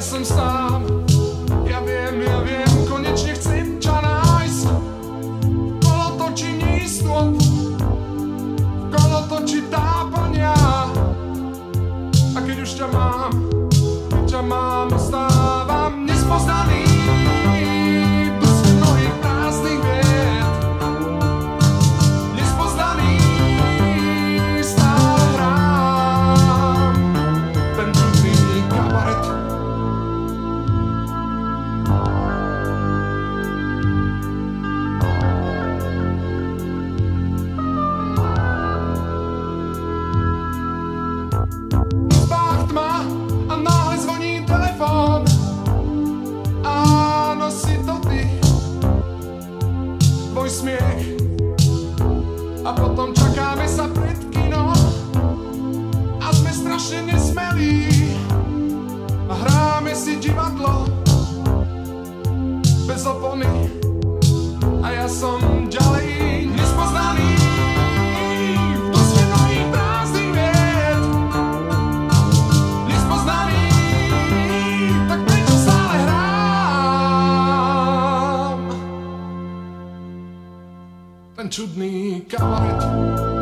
Som sám, ja viem, konečne chcem ťa nájsť. Kolotočí neistot, kolotočí tápania. A keď už ťa mám, ostávam nespoznaný. Dosť mnohých prázdnych vied, nespoznaný, stále hrám ten čudný kabaret. Smiech a potom čakáme sa pred kino a sme strašne nesmelí a hráme si divadlo bez opony a ja som ďalej nespoznaný v dosť mnohých prázdnych vied, nespoznaný, tak prečo stále hrám ten čudný kabaret.